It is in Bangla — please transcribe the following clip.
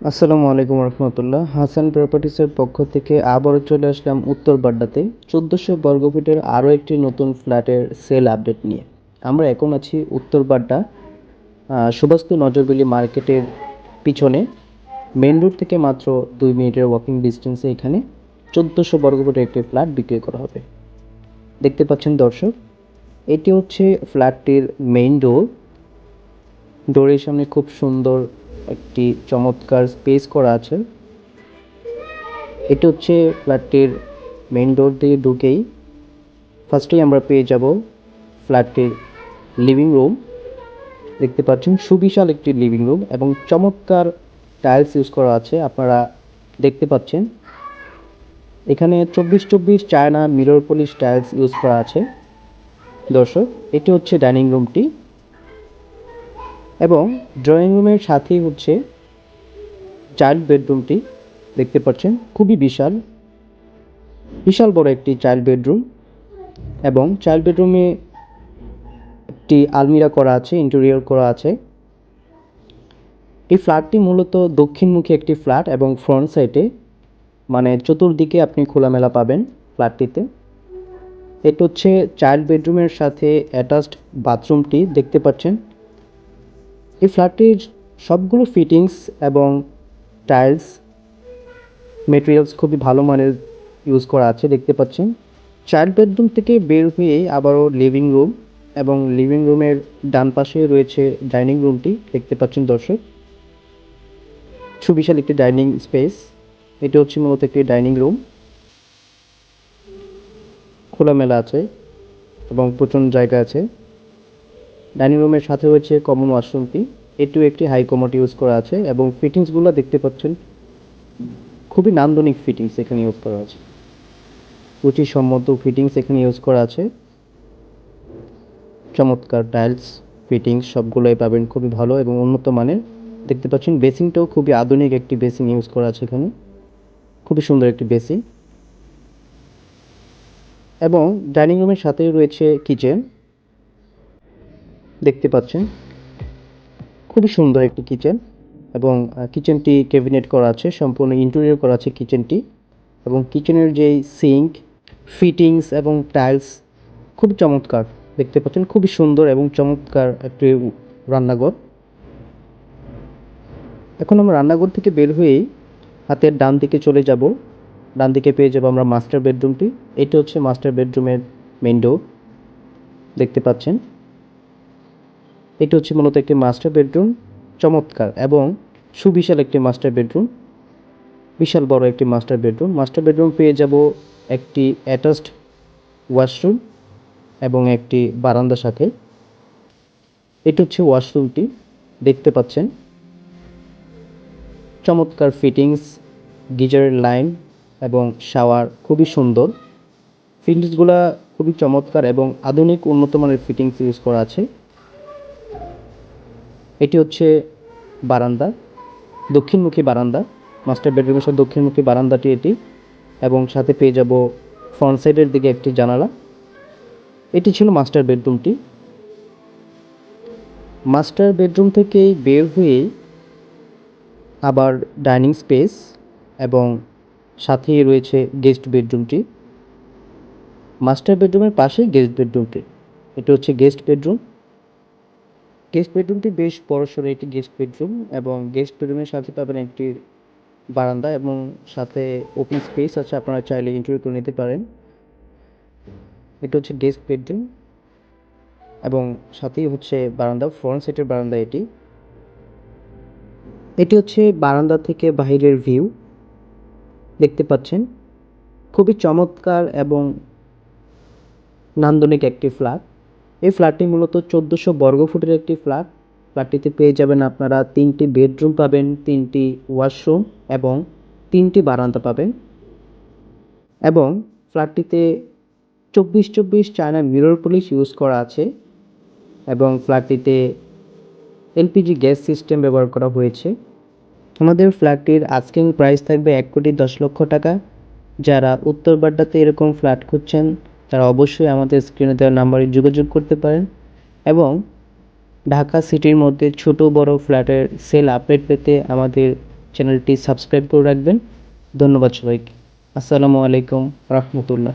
আসসালামু আলাইকুম রহমতুল্লাহ। হাসান প্রপার্টিসের পক্ষ থেকে আবারও চলে আসলাম উত্তর বাড্ডাতে 1400 বর্গফুটের আরও একটি নতুন ফ্ল্যাটের সেল আপডেট নিয়ে। আমরা এখন আছি উত্তর বাড্ডা সুবাস্তু নজরবেলি মার্কেটের পিছনে, মেন রোড থেকে মাত্র 2 মিনিটের ওয়াকিং ডিস্টেন্সে এখানে 1400 বর্গফুটের একটি ফ্ল্যাট বিক্রি করা হবে। দেখতে পাচ্ছেন দর্শক, এটি হচ্ছে ফ্ল্যাটটির মেইন ডোর। ডোরের সামনে খুব সুন্দর একটি চমৎকার স্পেস করা আছে। এটি হচ্ছে ফ্ল্যাটটির মেইন ডোর দিয়ে ঢুকেই ফার্স্টেই আমরা পেয়ে যাব ফ্ল্যাটটির লিভিং রুম। দেখতে পাচ্ছেন সুবিশাল একটি লিভিং রুম এবং চমৎকার টাইলস ইউজ করা আছে। আপনারা দেখতে পাচ্ছেন এখানে 24/24 China mirror polish tiles use করা আছে। দর্শক, এটি হচ্ছে ডাইনিং রুমটি এবং ড্রয়িং রুমের সাথেই হচ্ছে চাইল্ড বেডরুমটি। দেখতে পাচ্ছেন খুবই বিশাল বিশাল বড় একটি চাইল্ড বেডরুম এবং চাইল্ড বেডরুমে একটি আলমিরা করা আছে, ইন্টেরিয়র করা আছে। এই ফ্ল্যাটটি মূলত দক্ষিণমুখী একটি ফ্ল্যাট এবং ফ্রন্ট সাইডে মানে চতুর্দিকে আপনি খোলামেলা পাবেন ফ্ল্যাটটিতে। এটা হচ্ছে চাইল্ড বেডরুমের সাথে অ্যাটাচড বাথরুমটি। দেখতে পাচ্ছেন এই ফ্ল্যাটটির সবগুলো ফিটিংস এবং টাইলস মেটেরিয়ালস খুবই ভালো মানের ইউজ করা আছে। দেখতে পাচ্ছেন চাইল্ড বেডরুম থেকে বের হয়ে আবারও লিভিং রুম এবং লিভিং রুমের ডান পাশে রয়েছে ডাইনিং রুমটি। দেখতে পাচ্ছেন দর্শক, সুবিশাল একটি ডাইনিং স্পেস। এটি হচ্ছে মূলত একটি ডাইনিং রুম, খোলামেলা আছে এবং প্রচুর জায়গা আছে। ডাইনিং রুমের সাথে রয়েছে কমন ওয়াশরুমটি। এটিও একটি হাই কমোড ইউজ করা আছে এবং ফিটিংসগুলো দেখতে পাচ্ছেন খুবই নান্দনিক ফিটিংস এখানে ইউজ করা আছে। রুচিসম্মত ফিটিংস এখানে ইউজ করা আছে। চমৎকার টাইলস ফিটিংস সবগুলোই পাবেন খুবই ভালো এবং উন্নত মানের। দেখতে পাচ্ছেন বেসিনটাও খুবই আধুনিক একটি বেসিন ইউজ করা আছে এখানে, খুবই সুন্দর একটি বেসিন। এবং ডাইনিং রুমের সাথেই রয়েছে কিচেন। দেখতে পাচ্ছেন খুবই সুন্দর একটি কিচেন এবং কিচেনটি ক্যাবিনেট করা আছে, সম্পূর্ণ ইন্টেরিয়র করা আছে কিচেনটি। এবং কিচেনের যেই সিঙ্ক ফিটিংস এবং টাইলস খুব চমৎকার। দেখতে পাচ্ছেন খুবই সুন্দর এবং চমৎকার একটি রান্নাঘর। এখন আমরা রান্নাঘর থেকে বের হয়েই হাতের ডান দিকে চলে যাব। ডান দিকে পেয়ে যাব আমরা মাস্টার বেডরুমটি। এটা হচ্ছে মাস্টার বেডরুমের মেইন ডোর। দেখতে পাচ্ছেন এটা হচ্ছে মূলত একটি মাস্টার বেডরুম, চমৎকার এবং সুবিশাল একটি মাস্টার বেডরুম, বিশাল বড় একটি মাস্টার বেডরুম। মাস্টার বেডরুম পেয়ে যাব একটি অ্যাটাচড ওয়াশরুম এবং একটি বারান্দার সাথে। এটা হচ্ছে ওয়াশরুমটি। দেখতে পাচ্ছেন চমৎকার ফিটিংস, গিজারের লাইন এবং শাওয়ার খুবই সুন্দর। ফিটিংসগুলো খুবই চমৎকার এবং আধুনিক উন্নত মানের ফিটিংস ইউজ করা আছে। এটি হচ্ছে বারান্দা, দক্ষিণমুখী বারান্দা। মাস্টার বেডরুমের সাথে দক্ষিণমুখী বারান্দাটি এটি এবং সাথে পেয়ে যাব ফ্রন্ট সাইডের দিকে একটি জানালা। এটি ছিল মাস্টার বেডরুমটি। মাস্টার বেডরুম থেকে বের হয়ে আবার ডাইনিং স্পেস এবং সাথেই রয়েছে গেস্ট বেডরুমটি। মাস্টার বেডরুমের পাশেই গেস্ট বেডরুমটি। এটা হচ্ছে গেস্ট বেডরুম। গেস্ট বেডরুমটি বেশ বড়সড় একটি গেস্ট বেডরুম এবং গেস্ট বেডরুমের সাথে পাবেন একটি বারান্দা এবং সাথে ওপেন স্পেস আছে, আপনারা চাইলে ইন্টেরিয়র করে নিতে পারেন। এটা হচ্ছে গেস্ট বেডরুম এবং সাথেই হচ্ছে বারান্দা, ফ্রন্ট সাইডের বারান্দা এটি। এটি হচ্ছে বারান্দা থেকে বাইরের ভিউ। দেখতে পাচ্ছেন খুবই চমৎকার এবং নান্দনিক একটি ফ্ল্যাট। এই ফ্ল্যাটটি মূলত 1400 বর্গফুটের একটি ফ্ল্যাট। ফ্ল্যাটটিতে পেয়ে যাবেন আপনারা 3টি বেডরুম পাবেন, 3টি ওয়াশরুম এবং 3টি বারান্দা পাবেন। এবং ফ্ল্যাটটিতে 24/24 চায়না মিরর পলিশ ইউজ করা আছে এবং ফ্ল্যাটটিতে এলপিজি গ্যাস সিস্টেম ব্যবহার করা হয়েছে। আমাদের ফ্ল্যাটটির আস্কিং প্রাইস থাকবে 1,10,00,000 টাকা। যারা উত্তর বাড্ডাতে এরকম ফ্ল্যাট খুঁজছেন তারা অবশ্যই আমাদের স্ক্রিনে দেওয়া নাম্বারে যোগাযোগ করতে পারেন এবং ঢাকা সিটির মধ্যে ছোট বড় ফ্ল্যাটের সেল আপডেট পেতে আমাদের চ্যানেলটি সাবস্ক্রাইব করে রাখবেন। ধন্যবাদ সবাইকে। আসসালামু আলাইকুম রহমতুল্লাহ।